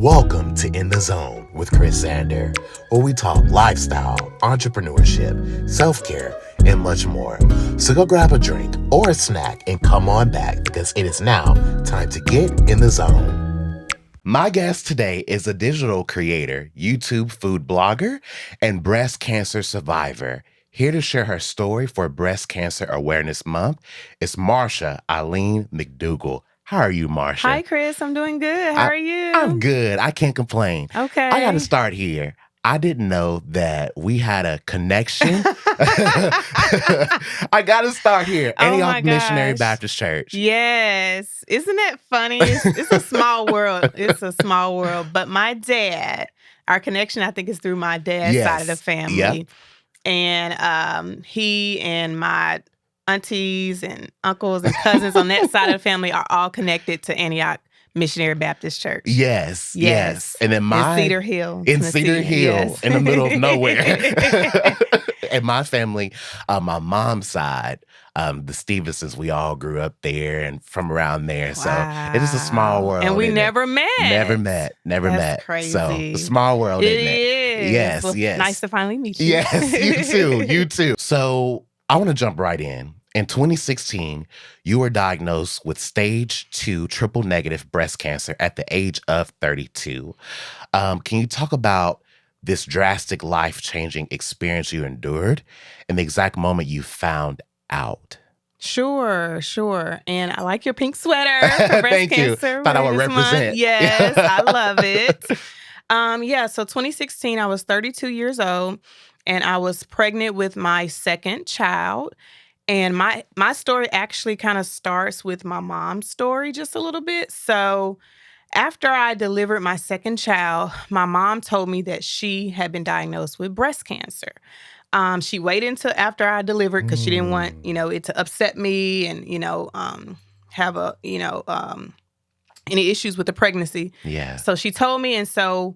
Welcome to In the Zone with Chris Zander, where we talk lifestyle, entrepreneurship, self-care, and much more. So go grab a drink or a snack and come on back because it is now time to get in the zone. My guest today is a digital creator, YouTube food blogger, and breast cancer survivor. Here to share her story for Breast Cancer Awareness Month is Marsha Eileen McDougall. How are you, Marsha? Hi, Chris. I'm doing good. How are you? I'm good. I can't complain. Okay. I got to start here. I didn't know that we had a connection. I got to start here. Antioch Missionary Baptist Church. Yes. Isn't that funny? It's a small world. It's a small world. But my dad, our connection, I think, is through my dad's side of the family. Yep. And he and my aunties and uncles and cousins on that side of the family are all connected to Antioch Missionary Baptist Church. Yes. And then in Cedar Hill. In Cedar Hill, yes. in the middle of nowhere. And my family, my mom's side, the Stevensons, we all grew up there and from around there. Wow. So it is a small world. And we never met. Never met. That's crazy. So a small world, isn't it? It is. Yes, well, yes. Nice to finally meet you. Yes, you too. So I want to jump right in. In 2016, you were diagnosed with stage 2 triple negative breast cancer at the age of 32. Can you talk about this drastic life-changing experience you endured and the exact moment you found out? Sure. And I like your pink sweater for breast Thank cancer. you. Thought I would represent. Month. Yes, I love it. So 2016, I was 32 years old, and I was pregnant with my second child. And my story actually kind of starts with my mom's story just a little bit. So after I delivered my second child, my mom told me that she had been diagnosed with breast cancer. She waited until after I delivered because she didn't want, it to upset me and, have any issues with the pregnancy. Yeah. So she told me, and so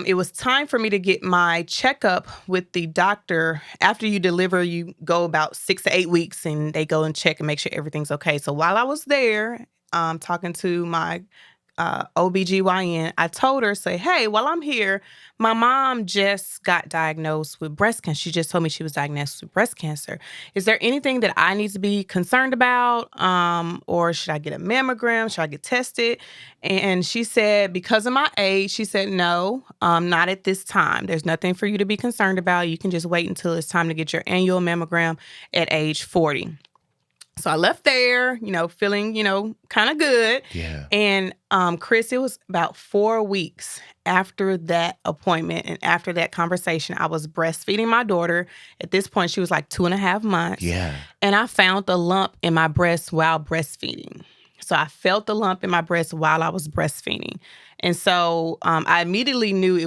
it was time for me to get my checkup with the doctor. After you deliver, you go about 6 to 8 weeks, and they go and check and make sure everything's okay. So while I was there talking to my OBGYN, I told her, say, hey, while I'm here, my mom just got diagnosed with breast cancer. She just told me she was diagnosed with breast cancer. Is there anything that I need to be concerned about? Or should I get a mammogram? Should I get tested? And she said, because of my age, she said, no, not at this time. There's nothing for you to be concerned about. You can just wait until it's time to get your annual mammogram at age 40. So I left there, feeling, kind of good. Yeah. And Chris, it was about 4 weeks after that appointment and after that conversation, I was breastfeeding my daughter. At this point, she was like 2.5 months. Yeah. And I found the lump in my breast while breastfeeding. So I felt the lump in my breast while I was breastfeeding. And so I immediately knew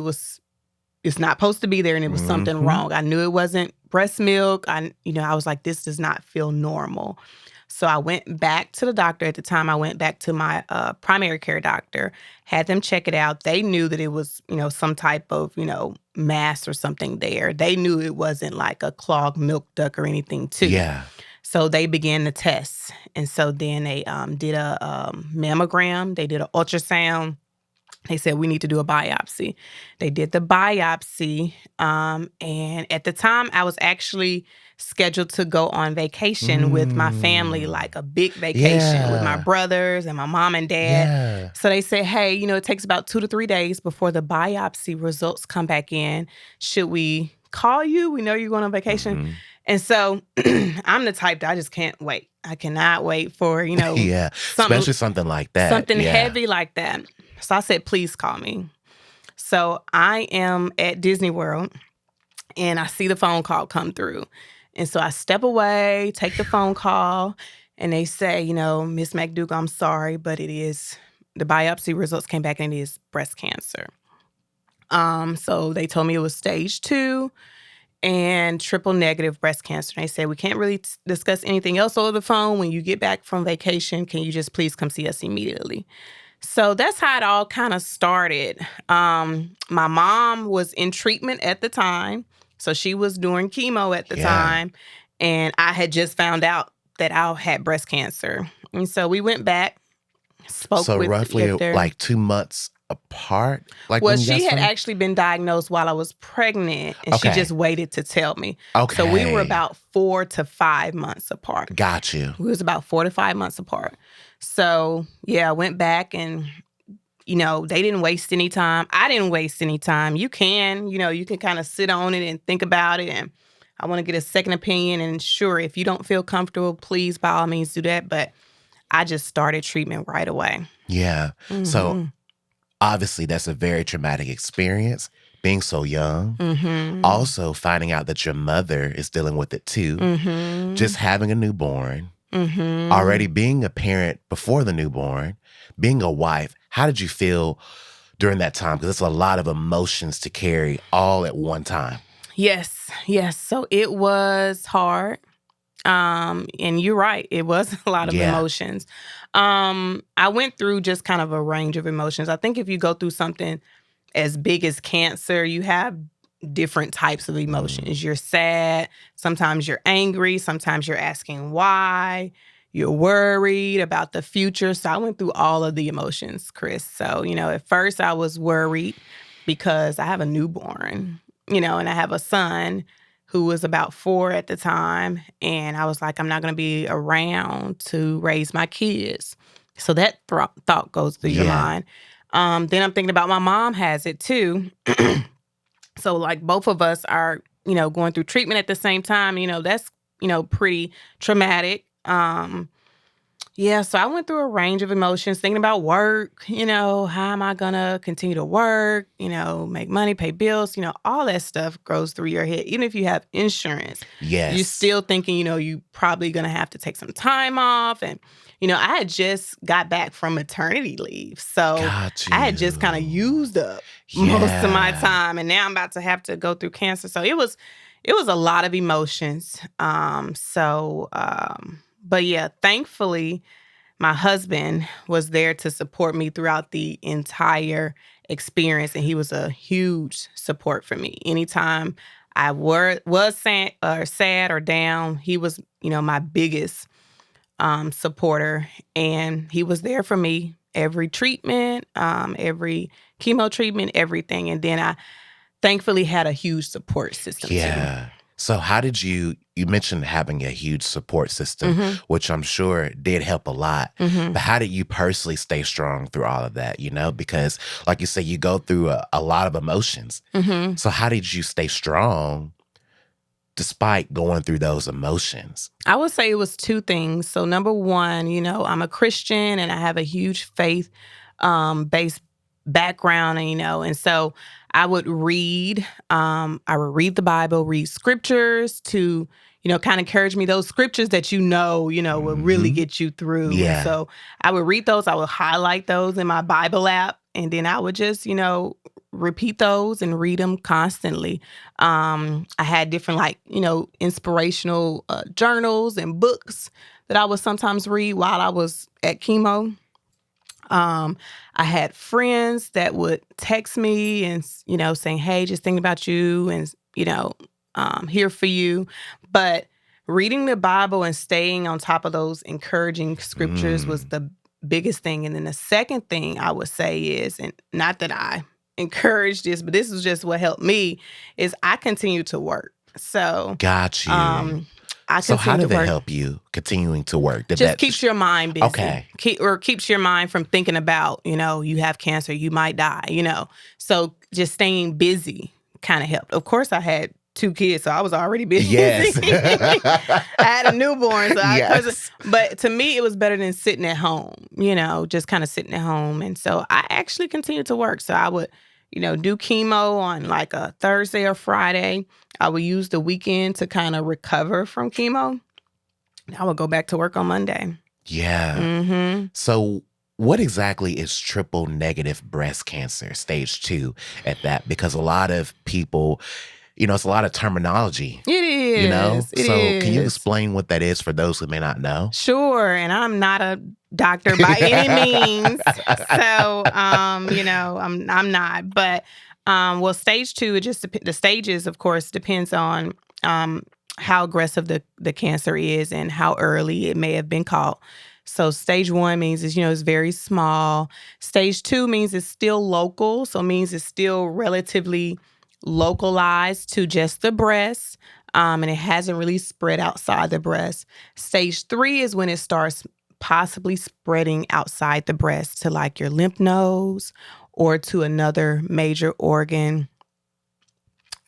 it's not supposed to be there and it was something wrong. I knew it wasn't breast milk. I was like, this does not feel normal. So I went back to the doctor. At the time, I went back to my primary care doctor, had them check it out. They knew that it was, some type of, mass or something there. They knew it wasn't like a clogged milk duct or anything too. Yeah. So they began the tests. And so then they did a mammogram. They did an ultrasound. They said, we need to do a biopsy. They did the biopsy. And at the time, I was actually scheduled to go on vacation with my family, like a big vacation with my brothers and my mom and dad. Yeah. So they said, hey, it takes about 2 to 3 days before the biopsy results come back in. Should we call you? We know you're going on vacation. And so I'm the type that I just can't wait. I cannot wait for, especially something like that. Something heavy like that. So I said, please call me. So I am at Disney World and I see the phone call come through. And so I step away, take the phone call, and they say, Miss McDougall, I'm sorry, but the biopsy results came back and it is breast cancer. So they told me it was stage 2 and triple negative breast cancer. And they said, we can't really discuss anything else over the phone. When you get back from vacation, can you just please come see us immediately? So that's how it all kind of started. My mom was in treatment at the time. So she was doing chemo at the time. And I had just found out that I had breast cancer. And so we went back, spoke with roughly their, like 2 months apart? Like Well, when you she guys had first? actually been diagnosed while I was pregnant, and she Okay. just waited to tell me. Okay. So we were about 4 to 5 months apart. Got you. We was about 4 to 5 months apart. So yeah, I went back and, they didn't waste any time. I didn't waste any time. You can kind of sit on it and think about it. And I want to get a second opinion. And sure, if you don't feel comfortable, please, by all means, do that. But I just started treatment right away. Yeah. So obviously that's a very traumatic experience, being so young. Also finding out that your mother is dealing with it too. Just having a newborn. Already being a parent before the newborn, being a wife. How did you feel during that time? Because it's a lot of emotions to carry all at one time. Yes. So it was hard. And you're right. It was a lot of emotions. I went through just kind of a range of emotions. I think if you go through something as big as cancer, you have different types of emotions. You're sad. Sometimes you're angry. Sometimes you're asking why. You're worried about the future. So I went through all of the emotions, Chris. So, at first I was worried because I have a newborn, and I have a son who was about 4 at the time. And I was like, I'm not going to be around to raise my kids. So that thought goes through your mind. Then I'm thinking about my mom has it too. So like both of us are, going through treatment at the same time. That's, pretty traumatic. So I went through a range of emotions, thinking about work, how am I going to continue to work, make money, pay bills, all that stuff goes through your head. Even if you have insurance, you're still thinking, you probably going to have to take some time off. And, I had just got back from maternity leave. So I had just kind of used up most of my time. And now I'm about to have to go through cancer. So it was a lot of emotions. But yeah, thankfully, my husband was there to support me throughout the entire experience, and he was a huge support for me. Anytime I was sad or down, he was, my biggest supporter, and he was there for me every treatment, every chemo treatment, everything. And then I thankfully had a huge support system too. So how did you mentioned having a huge support system, which I'm sure did help a lot. But how did you personally stay strong through all of that, Because like you say, you go through a lot of emotions. So how did you stay strong despite going through those emotions? I would say it was 2 things. So number one, I'm a Christian and I have a huge faith based background, and so I would read the Bible, read scriptures to, kind of encourage me. Those scriptures that will really get you through. Yeah. And so I would read those. I would highlight those in my Bible app, and then I would just, repeat those and read them constantly. I had different inspirational journals and books that I would sometimes read while I was at chemo. I had friends that would text me and, saying, hey, just thinking about you and, here for you. But reading the Bible and staying on top of those encouraging scriptures was the biggest thing. And then the second thing I would say is, and not that I encourage this, but this is just what helped me, is I continue to work. So got you. So how did that help you continuing to work? Keeps your mind busy. Okay. Keeps your mind from thinking about, you have cancer, you might die, So just staying busy kind of helped. Of course, I had 2 kids, so I was already busy. Yes. I had a newborn. But to me, it was better than sitting at home, just kind of sitting at home. And so I actually continued to work. So I would do chemo on like a Thursday or Friday. I would use the weekend to kind of recover from chemo. I would go back to work on Monday. Yeah. So what exactly is triple negative breast cancer, stage 2 at that? Because a lot of people, it's a lot of terminology. It is. Can you explain what that is for those who may not know? Sure. And I'm not a doctor by any means. So, I'm not. But, stage 2, the stages, of course, depends on how aggressive the cancer is and how early it may have been caught. So stage 1 means it's very small. Stage 2 means it's still local. So it means it's still relatively localized to just the breast. And it hasn't really spread outside the breast. Stage 3 is when it starts possibly spreading outside the breast to like your lymph nodes or to another major organ.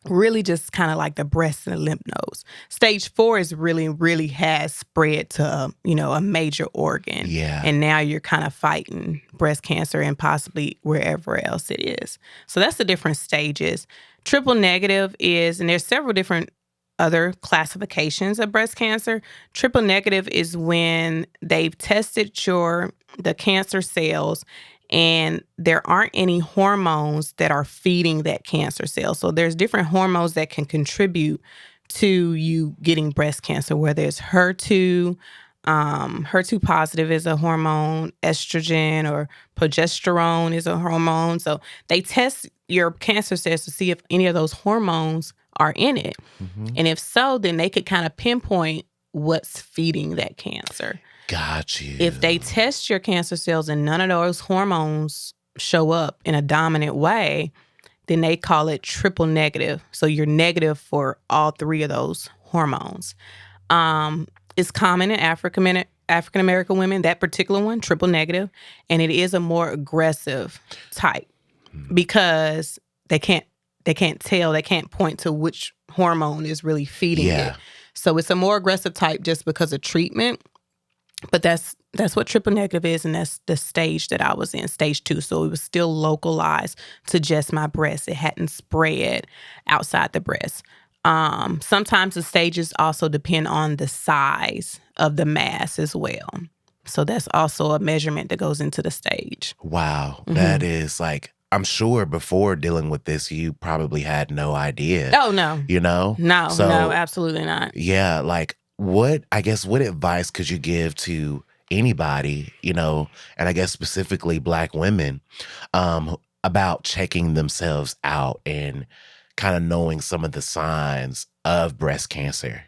Really just kind of like the breast and the lymph nodes. Stage 4 is really has spread to, a major organ. Yeah. And now you're kind of fighting breast cancer and possibly wherever else it is. So that's the different stages. Triple negative is, and there's several different other classifications of breast cancer. Triple negative is when they've tested the cancer cells and there aren't any hormones that are feeding that cancer cell. So there's different hormones that can contribute to you getting breast cancer, whether it's HER2, HER2 positive is a hormone, estrogen or progesterone is a hormone. So they test your cancer cells to see if any of those hormones are in it. Mm-hmm. And if so, then they could kind of pinpoint what's feeding that cancer. Got you. If they test your cancer cells and none of those hormones show up in a dominant way, then they call it triple negative. So you're negative for all 3 of those hormones. It's common in African American women, that particular one, triple negative, and it is a more aggressive type because they can't tell, they can't point to which hormone is really feeding it. So it's a more aggressive type just because of treatment. But that's what triple negative is, and that's the stage that I was in, stage 2. So it was still localized to just my breast. It hadn't spread outside the breast. Sometimes the stages also depend on the size of the mass as well. So that's also a measurement that goes into the stage. Wow. That is like, I'm sure before dealing with this, you probably had no idea. Oh, no. No, absolutely not. Yeah, like what advice could you give to anybody, and I guess specifically Black women, about checking themselves out and kind of knowing some of the signs of breast cancer,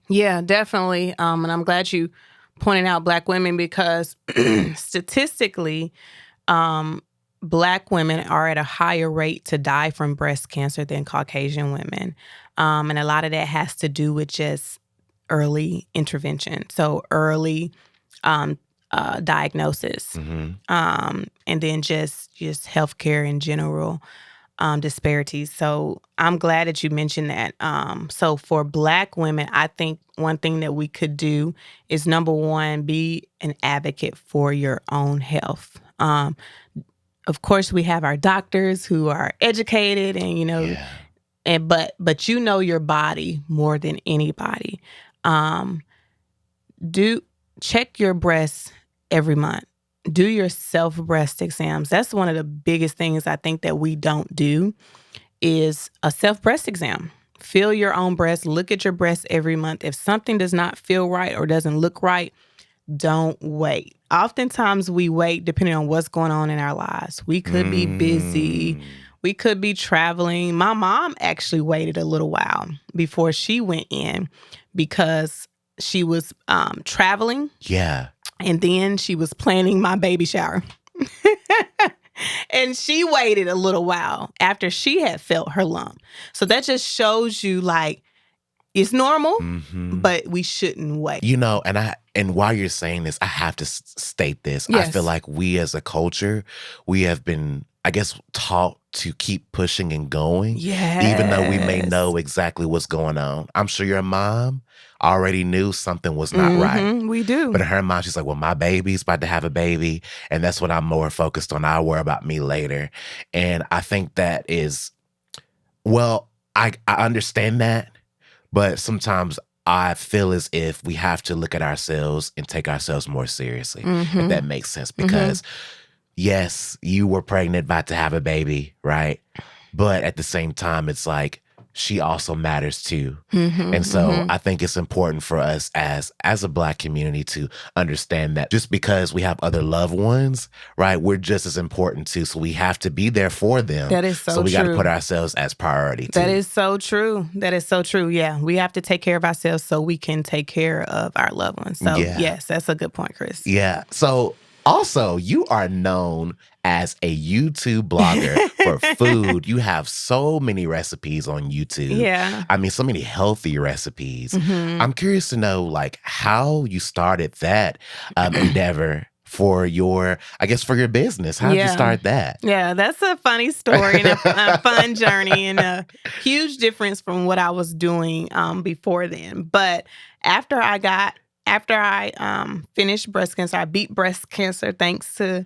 Yeah, definitely. And I'm glad you pointed out Black women because statistically, Black women are at a higher rate to die from breast cancer than Caucasian women. And a lot of that has to do with just early intervention. So early diagnosis. And then just healthcare in general disparities. So I'm glad that you mentioned that. So for Black women, I think one thing that we could do is, number one, be an advocate for your own health. Of course, we have our doctors who are educated and, but you know your body more than anybody. Check your breasts every month. Do your self-breast exams. That's one of the biggest things I think that we don't do is a self-breast exam. Feel your own breast. Look at your breast every month. If something does not feel right or doesn't look right, don't wait. Oftentimes we wait depending on what's going on in our lives. We could be busy. We could be traveling. My mom actually waited a little while before she went in because she was traveling. Yeah. And then she was planning my baby shower. And she waited a little while after she had felt her lump. So that just shows you like it's normal, but we shouldn't wait. And while you're saying this, I have to state this. Yes. I feel like we as a culture, we have been, I guess, taught to keep pushing and going. Yes. Even though we may know exactly what's going on. I'm sure your mom already knew something was not right. We do. But in her mind, she's like, well, my baby's about to have a baby, and that's what I'm more focused on. I'll worry about me later. And I think that is, well, I understand that, but sometimes I feel as if we have to look at ourselves and take ourselves more seriously, if that makes sense. Because yes, you were pregnant, about to have a baby, right? But at the same time, it's like she also matters too. Mm-hmm, And so I think it's important for us as a Black community to understand that just because we have other loved ones, right, we're just as important too. So we have to be there for them. That is so we got to true. put ourselves as priority too. That is so true. That is so true. Yeah, we have to take care of ourselves so we can take care of our loved ones. So yes, that's a good point, Chris. Yeah. So also, you are known as a YouTube blogger for food. You have so many recipes on YouTube. Yeah. I mean, so many healthy recipes. I'm curious to know, like, how you started that endeavor for your business. How did you start that? Yeah, that's a funny story and a fun journey and a huge difference from what I was doing before then. But after I finished breast cancer, I beat breast cancer thanks to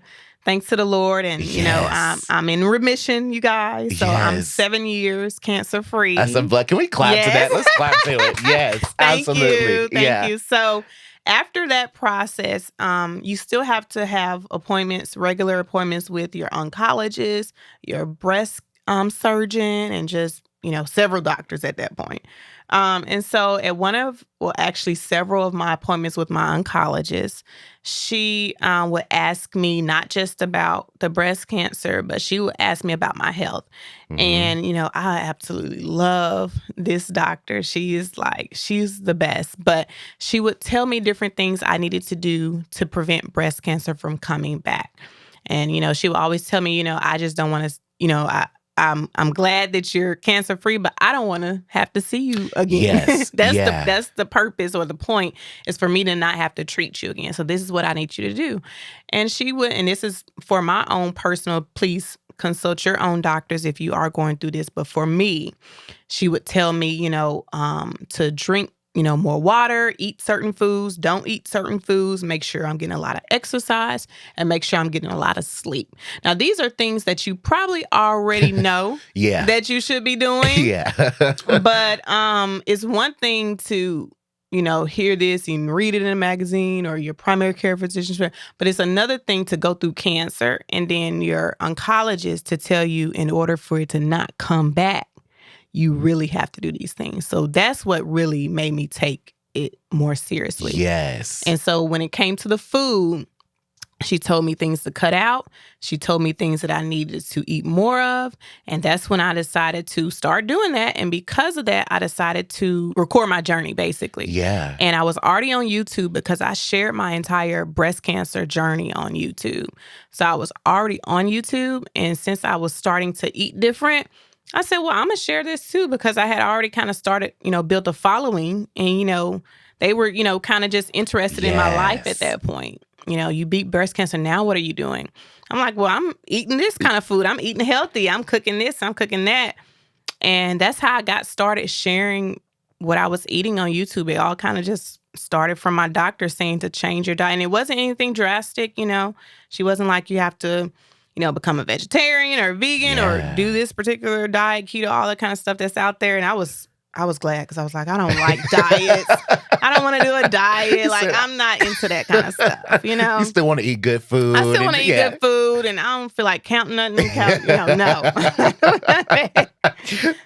the Lord, and you know I'm in remission, you guys. So I'm 7 years cancer free. Can we clap to that? Let's clap to it. Yes, absolutely. Thank you. So after that process, you still have to have regular appointments with your oncologist, your breast surgeon, and just several doctors at that point. And so at several of my appointments with my oncologist, she would ask me not just about the breast cancer, but she would ask me about my health. And, I absolutely love this doctor. She's the best. But she would tell me different things I needed to do to prevent breast cancer from coming back. And, she would always tell me, I just don't want to, I'm glad that you're cancer free, but I don't want to have to see you again. Yes. That's the purpose or the point is for me to not have to treat you again. So this is what I need you to do. And she would, and this is for my own personal, please consult your own doctors if you are going through this. But for me, she would tell me, to drink more water, eat certain foods, don't eat certain foods, make sure I'm getting a lot of exercise, and make sure I'm getting a lot of sleep. Now, these are things that you probably already know that you should be doing. But it's one thing to, hear this and read it in a magazine or your primary care physician, but it's another thing to go through cancer and then your oncologist to tell you in order for it to not come back, you really have to do these things. So that's what really made me take it more seriously. Yes. And so when it came to the food, she told me things to cut out. She told me things that I needed to eat more of. And that's when I decided to start doing that. And because of that, I decided to record my journey, basically. Yeah. And I was already on YouTube because I shared my entire breast cancer journey on YouTube. So I was already on YouTube. And since I was starting to eat different, I said, well, I'm going to share this too because I had already kind of started, built a following and, they were, kind of just interested in my life at that point. You beat breast cancer. Now what are you doing? I'm like, well, I'm eating this kind of food. I'm eating healthy. I'm cooking this. I'm cooking that. And that's how I got started sharing what I was eating on YouTube. It all kind of just started from my doctor saying to change your diet. And it wasn't anything drastic, She wasn't like you have to become a vegetarian or vegan or do this particular diet, keto, all that kind of stuff that's out there. And I was glad because I was like, I don't like diets. I don't want to do a diet. Like, I'm not into that kind of stuff, You still want to eat good food. I still want to eat good food, and I don't feel like counting nothing. No.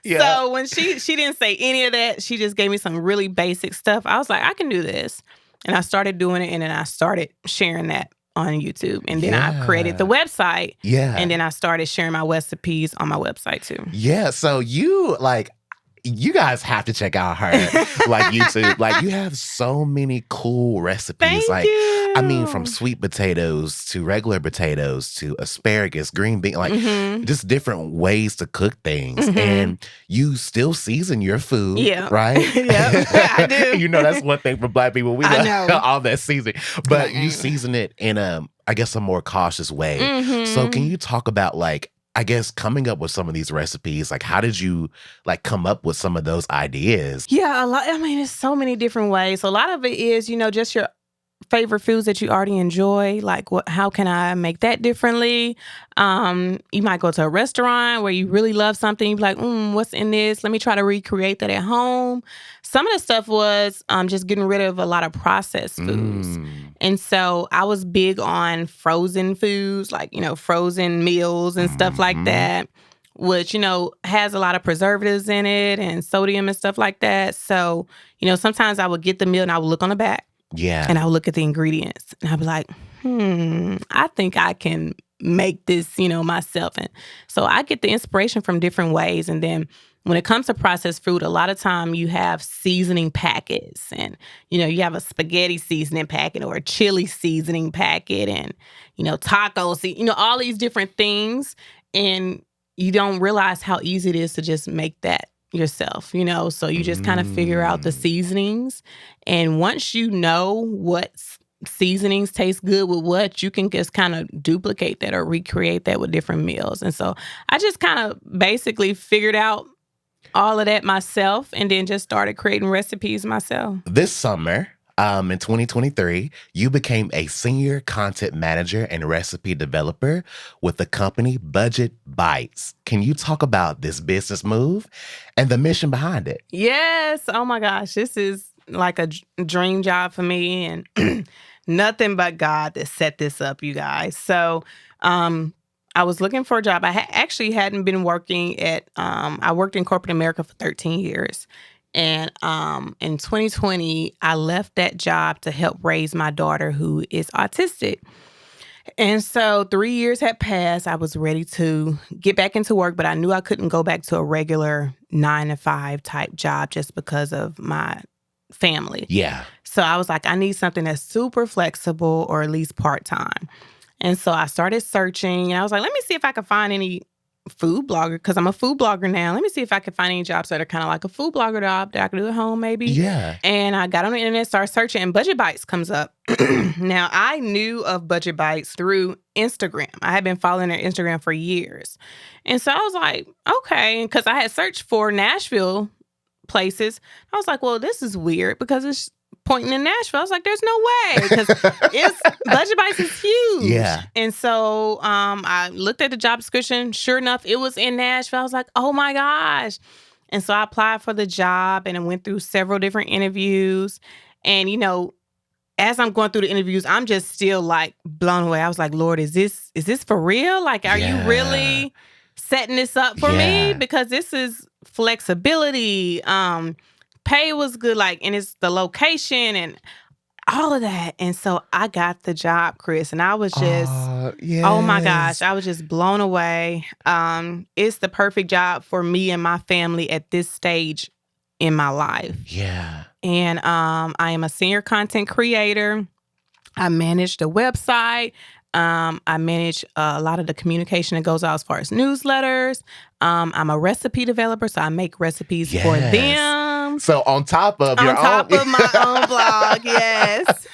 So when she didn't say any of that, she just gave me some really basic stuff. I was like, I can do this. And I started doing it, and then I started sharing that on YouTube. And then I created the website. Yeah. And then I started sharing my recipes on my website too. Yeah. So you guys have to check out her YouTube. You have so many cool recipes. Thank you. I mean, from sweet potatoes to regular potatoes to asparagus, green bean, just different ways to cook things. And you still season your food, right? Yeah, I do. That's one thing for Black people. We know all that seasoning, but you season it in a more cautious way. So can you talk about coming up with some of these recipes? How did you come up with some of those ideas? Yeah, a lot. I mean, there's so many different ways. So a lot of it is, just your favorite foods that you already enjoy. How can I make that differently? You might go to a restaurant where you really love something. You're like, what's in this? Let me try to recreate that at home. Some of the stuff was just getting rid of a lot of processed foods. And so I was big on frozen foods, frozen meals and stuff like that. which, has a lot of preservatives in it and sodium and stuff like that. So, sometimes I would get the meal and I would look on the back and I would look at the ingredients and I'd be like, I think I can make this, myself. And so I get the inspiration from different ways. And then when it comes to processed food, a lot of time you have seasoning packets and, you have a spaghetti seasoning packet or a chili seasoning packet and, tacos, all these different things. And you don't realize how easy it is to just make that yourself, So you just kind of figure out the seasonings. And once you know what seasonings taste good with what, you can just kind of duplicate that or recreate that with different meals. And so I just kind of basically figured out all of that myself and then just started creating recipes myself. This summer, in 2023, you became a senior content manager and recipe developer with the company Budget Bites. Can you talk about this business move and the mission behind it? Yes. Oh my gosh. This is like a dream job for me and nothing but God that set this up, you guys. So, I was looking for a job. I actually hadn't been working I worked in corporate America for 13 years. And in 2020, I left that job to help raise my daughter who is autistic. And so 3 years had passed. I was ready to get back into work, but I knew I couldn't go back to a regular 9-to-5 type job just because of my family. Yeah. So I was like, I need something that's super flexible or at least part-time. And so I started searching and I was like, let me see if I can find any food blogger, because I'm a food blogger now. Let me see if I can find any jobs that are kind of like a food blogger job that I can do at home maybe. Yeah. And I got on the internet, started searching, and Budget Bites comes up. Now, I knew of Budget Bites through Instagram. I had been following their Instagram for years. And so I was like, okay, because I had searched for Nashville places. I was like, well, this is weird because it's pointing in Nashville. I was like, there's no way, because Budget Bites is huge. Yeah. And so I looked at the job description. Sure enough, it was in Nashville. I was like, oh my gosh. And so I applied for the job and I went through several different interviews. And, as I'm going through the interviews, I'm just still like blown away. I was like, Lord, is this for real? Like, are you really setting this up for me? Because this is flexibility. Pay was good, and it's the location and all of that. And so I got the job, Chris, and I was just, oh my gosh, I was just blown away. It's the perfect job for me and my family at this stage in my life. Yeah. And I am a senior content creator. I manage the website. I manage a lot of the communication that goes out as far as newsletters. I'm a recipe developer, so I make recipes for them. So on top of your of my own blog, yes.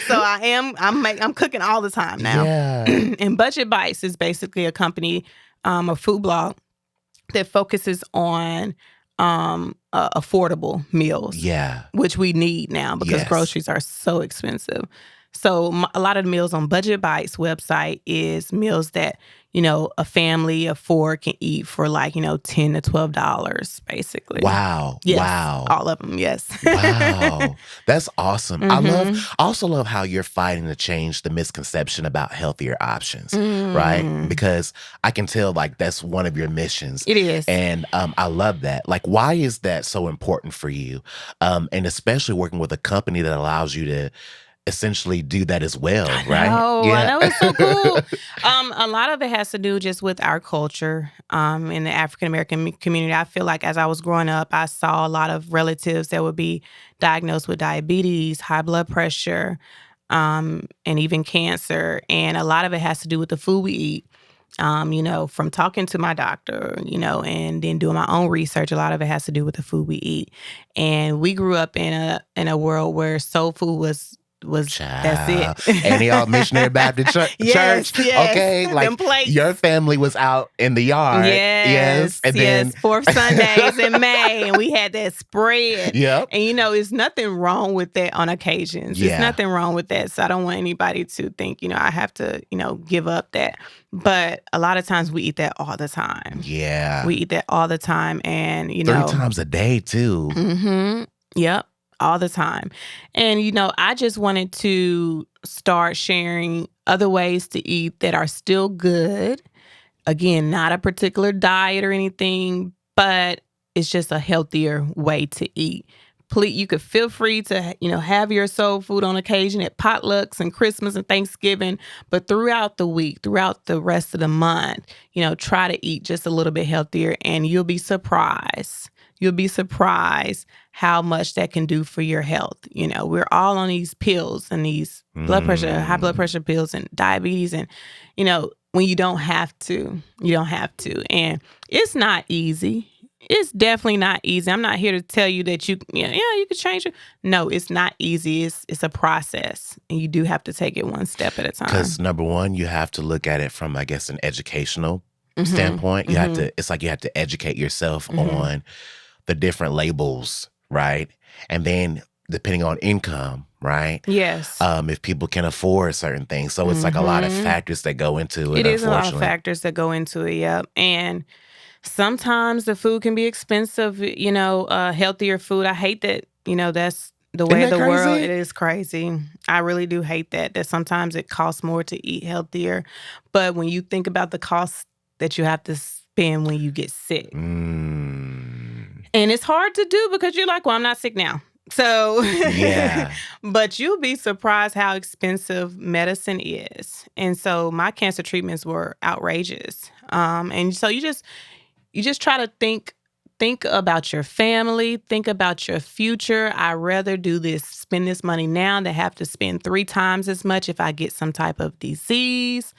So I'm cooking all the time now. Yeah. And Budget Bites is basically a company, a food blog that focuses on affordable meals. Yeah. Which we need now because groceries are so expensive. So a lot of the meals on Budget Bites website is meals that, a family of four can eat for $10 to $12, basically. Wow. Yes, wow. all of them, yes. Wow. That's awesome. I also love how you're fighting to change the misconception about healthier options, right? Because I can tell that's one of your missions. It is. And I love that. Why is that so important for you? And especially working with a company that allows you to essentially do that as well, right? I know, it's so cool. A lot of it has to do just with our culture in the African American community. I feel like as I was growing up, I saw a lot of relatives that would be diagnosed with diabetes, high blood pressure, and even cancer. And a lot of it has to do with the food we eat. From talking to my doctor, and then doing my own research, a lot of it has to do with the food we eat. And we grew up in a world where soul food was that's it. And y'all missionary Baptist church. Yes. Okay. Them plates. Your family was out in the yard. Yes. And then fourth Sundays in May. And we had that spread. Yep. And there's nothing wrong with that on occasions. Yeah. There's nothing wrong with that. So I don't want anybody to think, I have to, give up that. But a lot of times we eat that all the time. Yeah. We eat that all the time. And, 3 times a day too. Mm-hmm. Yep. All the time. And, I just wanted to start sharing other ways to eat that are still good, Again, not a particular diet or anything, but it's just a healthier way to eat. Please, you could feel free to, have your soul food on occasion at potlucks and Christmas and Thanksgiving, but throughout the week, throughout the rest of the month, try to eat just a little bit healthier, and you'll be surprised. You'll be surprised how much that can do for your health. We're all on these pills and these high blood pressure pills and diabetes, and, when you don't have to, And it's not easy. It's definitely not easy. I'm not here to tell you that you could change it. No, it's not easy. It's a process, and you do have to take it one step at a time. Because number one, you have to look at it from, I guess, an educational standpoint. You have to. It's like you have to educate yourself on the different labels, right? And then depending on income, right? Yes. If people can afford certain things. So it's like a lot of factors that go into it. It is a lot of factors that go into it, yep. And sometimes the food can be expensive, healthier food. I hate that, that's the way of the world. It is crazy. I really do hate that sometimes it costs more to eat healthier. But when you think about the cost that you have to spend when you get sick. And it's hard to do because you're like, well, I'm not sick now. So, yeah. But you'll be surprised how expensive medicine is. And so my cancer treatments were outrageous. And so you just try to think about your family, think about your future. I'd rather spend this money now than have to spend 3 times as much if I get some type of disease.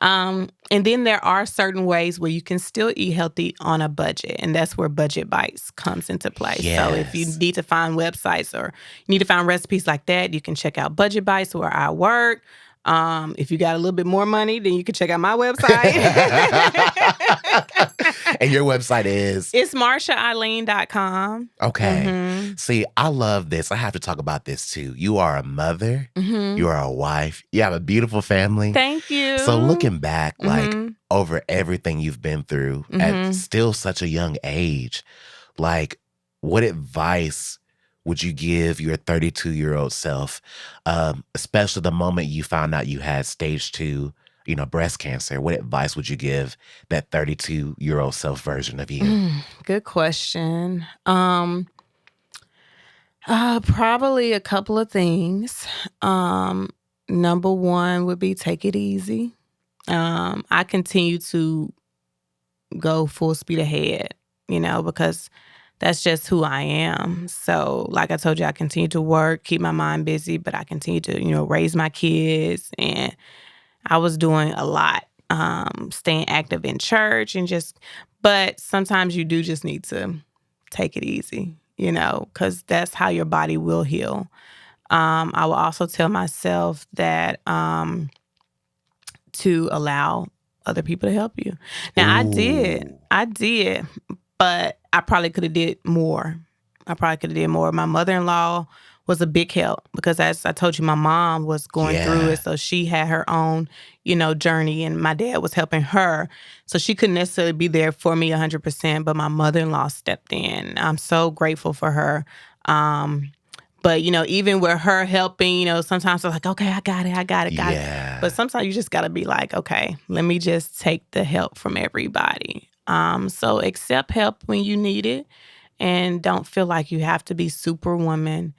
And then there are certain ways where you can still eat healthy on a budget, and that's where Budget Bites comes into play. Yes. So if you need to find websites or you need to find recipes like that, you can check out Budget Bites where I work. If you got a little bit more money, then you can check out my website. And your website is? It's MarshaEileen.com. Okay. See, I love this. I have to talk about this too. You are a mother. You are a wife. You have a beautiful family. Thank you. So looking back, like over everything you've been through at still such a young age, like what advice would you give your 32-year-old self, especially the moment you found out you had stage 2, breast cancer? What advice would you give that 32-year-old self version of you? Good question. Probably a couple of things. Number one would be take it easy. I continue to go full speed ahead, because that's just who I am. So like I told you, I continue to work, keep my mind busy, but I continue to, raise my kids. And I was doing a lot, staying active in church but sometimes you do just need to take it easy, because that's how your body will heal. I will also tell myself that to allow other people to help you. Now, I did, but I probably could have did more. My mother-in-law was a big help because, as I told you, my mom was going through it. So she had her own, journey, and my dad was helping her. So she couldn't necessarily be there for me 100%, but my mother-in-law stepped in. I'm so grateful for her. But, even with her helping, sometimes I'm like, okay, I got it. But sometimes you just got to be like, okay, let me just take the help from everybody. So accept help when you need it, and don't feel like you have to be superwoman.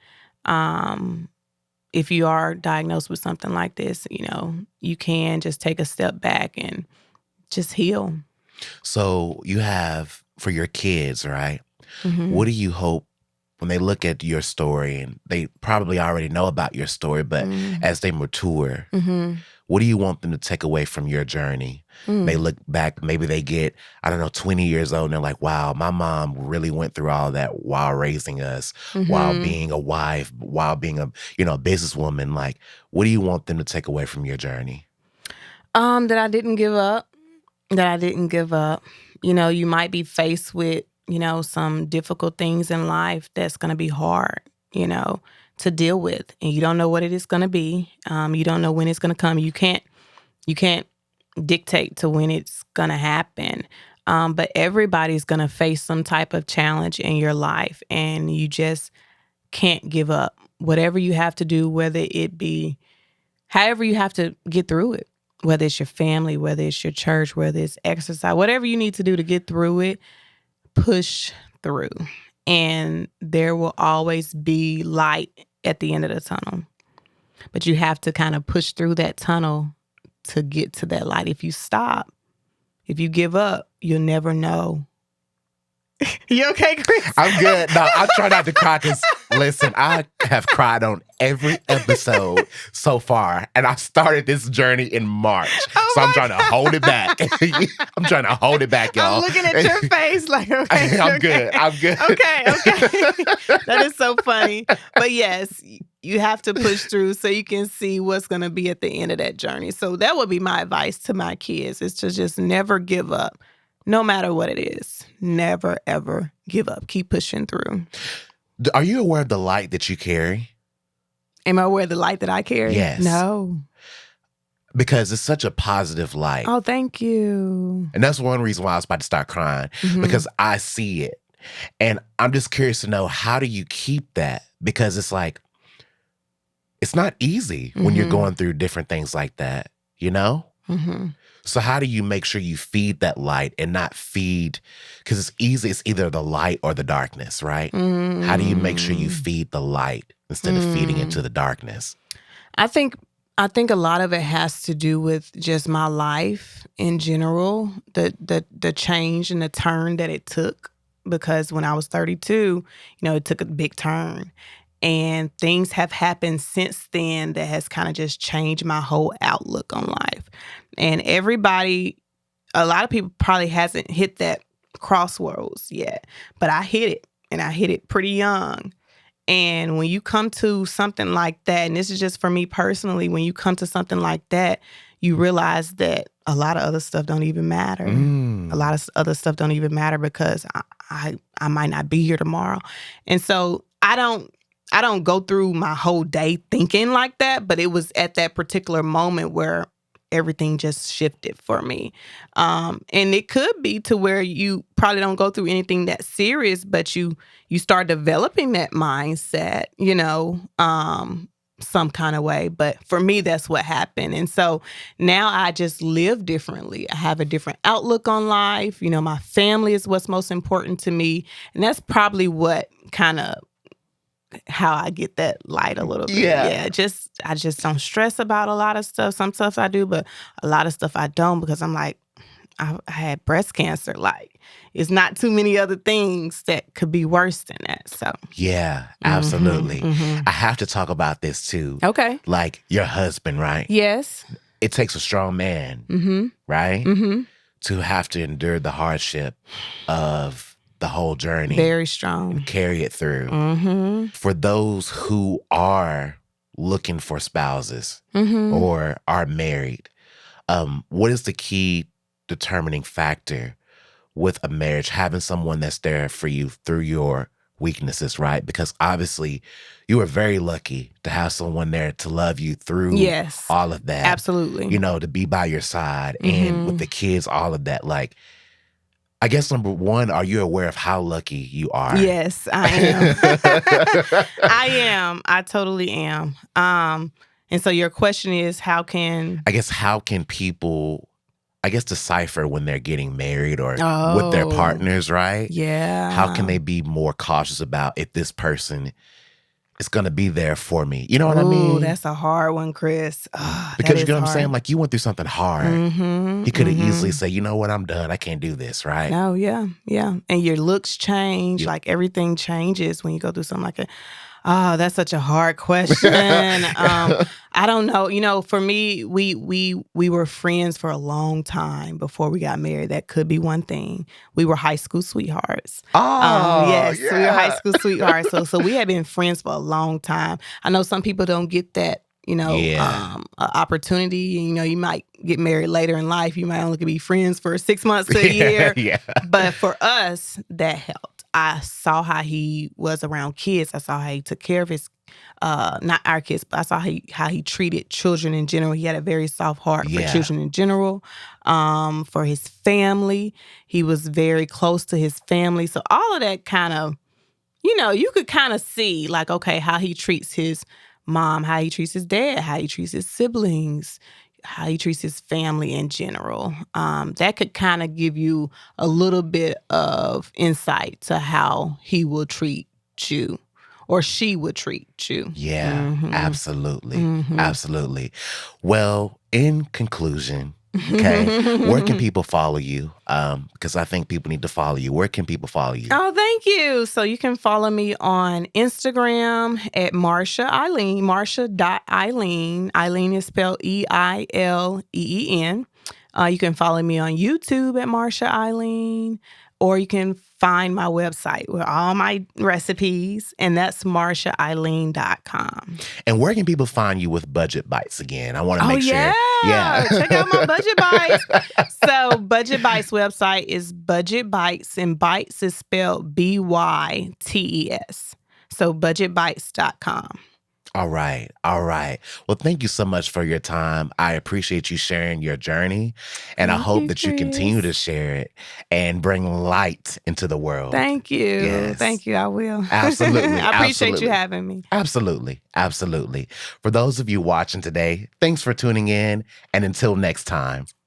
If you are diagnosed with something like this, you can just take a step back and just heal. So you have, for your kids, right? What do you hope when they look at your story, and they probably already know about your story, but as they mature, what do you want them to take away from your journey? They look back, maybe they get, 20 years old, and they're like, wow, my mom really went through all that while raising us, while being a wife, while being a, businesswoman. Like, what do you want them to take away from your journey? That I didn't give up. You might be faced with, some difficult things in life that's going to be hard, to deal with. And you don't know what it is going to be. You don't know when it's going to come. You can't dictate to when it's going to happen. But everybody's going to face some type of challenge in your life, and you just can't give up. Whatever you have to do, whether it be however you have to get through it. whether it's your family, whether it's your church, whether it's exercise, whatever you need to do to get through it, push through. And there will always be light at the end of the tunnel. But you have to kind of push through that tunnel to get to that light. If you stop, if you give up, you'll never know. You okay, Chris? I'm good. No, I'm trying not to cry because, listen, I have cried on every episode so far. And I started this journey in March. So I'm trying to hold it back. I'm trying to hold it back, y'all. I'm looking at your face like, okay. I'm good. I'm good. Okay. That is so funny. But yes, you have to push through so you can see what's going to be at the end of that journey. So that would be my advice to my kids, is to just never give up. No matter what it is, never, ever give up. Keep pushing through. Are you aware of the light that you carry? Am I aware of the light that I carry? Yes. No. Because it's such a positive light. Oh, thank you. And that's one reason why I was about to start crying, because I see it. And I'm just curious to know, how do you keep that? Because it's like, it's not easy when you're going through different things like that, you know? So how do you make sure you feed that light and not feed, because it's easy, it's either the light or the darkness, right? How do you make sure you feed the light instead of feeding into the darkness? I think a lot of it has to do with just my life in general, the change and the turn that it took. Because when I was 32, it took a big turn. And things have happened since then that has kind of just changed my whole outlook on life. And a lot of people probably hasn't hit that crossroads yet, but I hit it, and I hit it pretty young. And when you come to something like that, and this is just for me personally, when you come to something like that, you realize that a lot of other stuff don't even matter. A lot of other stuff don't even matter because I might not be here tomorrow. And so I don't go through my whole day thinking like that, but it was at that particular moment where everything just shifted for me. And it could be to where you probably don't go through anything that serious, but you start developing that mindset, some kind of way. But for me, that's what happened. And so now I just live differently. I have a different outlook on life. My family is what's most important to me. And that's probably what kind of how I get that light a little bit. Yeah. I just don't stress about a lot of stuff. Some stuff I do, but a lot of stuff I don't, because I'm like, I had breast cancer. Like, it's not too many other things that could be worse than that. So yeah, absolutely. I have to talk about this too. Okay. Like your husband, right? Yes. It takes a strong man, right? To have to endure the hardship of the whole journey. Very strong. And carry it through. For those who are looking for spouses or are married, what is the key determining factor with a marriage? Having someone that's there for you through your weaknesses, right? Because obviously you are very lucky to have someone there to love you through all of that. Absolutely. To be by your side and with the kids, all of that. Like, I guess number one, are you aware of how lucky you are? Yes, I am. I am. I totally am. And so your question is, how can people, decipher when they're getting married or with their partners, right? Yeah. How can they be more cautious about if this person is going to be there for me? You know what I mean? Oh, that's a hard one, Chris. Because you know what I'm saying? Like, you went through something hard. You could have easily said, you know what, I'm done. I can't do this, right? Oh, yeah. And your looks change. Like, everything changes when you go through something like that. Oh, that's such a hard question. I don't know. For me, we were friends for a long time before we got married. That could be one thing. We were high school sweethearts. Oh, yes, yeah. we were high school sweethearts. So we had been friends for a long time. I know some people don't get that, opportunity. You might get married later in life. You might only be friends for 6 months to a year. But for us, that helped. I saw how he was around kids. I saw how he took care of his, not our kids, but I saw how he treated children in general. He had a very soft heart for children in general, for his family. He was very close to his family. So all of that kind of, you could kind of see, like, okay, how he treats his mom, how he treats his dad, how he treats his siblings. how he treats his family in general. That could kind of give you a little bit of insight to how he will treat you or she would treat you. Yeah, Mhm. absolutely. Mhm. Absolutely. Well, in conclusion, okay, where can people follow you? Because I think people need to follow you. Where can people follow you? Oh, thank you. So you can follow me on Instagram at Marsha Eileen, Marsha.Eileen. Eileen is spelled Eileen. You can follow me on YouTube at Marsha Eileen, or you can find my website with all my recipes, and that's marshaeileen.com. And where can people find you with Budget Bites again? I want to Oh, make sure. yeah. Check out my Budget Bites. So Budget Bites website is Budget Bites, and Bites is spelled BYTES. So budgetbites.com. All right. All right. Well, thank you so much for your time. I appreciate you sharing your journey, and I Thank hope you, that you Chris. continue to share it and bring light into the world. Thank you. Yes. Thank you. I will. Absolutely. I appreciate Absolutely. you having me. Absolutely. Absolutely. For those of you watching today, thanks for tuning in. And until next time,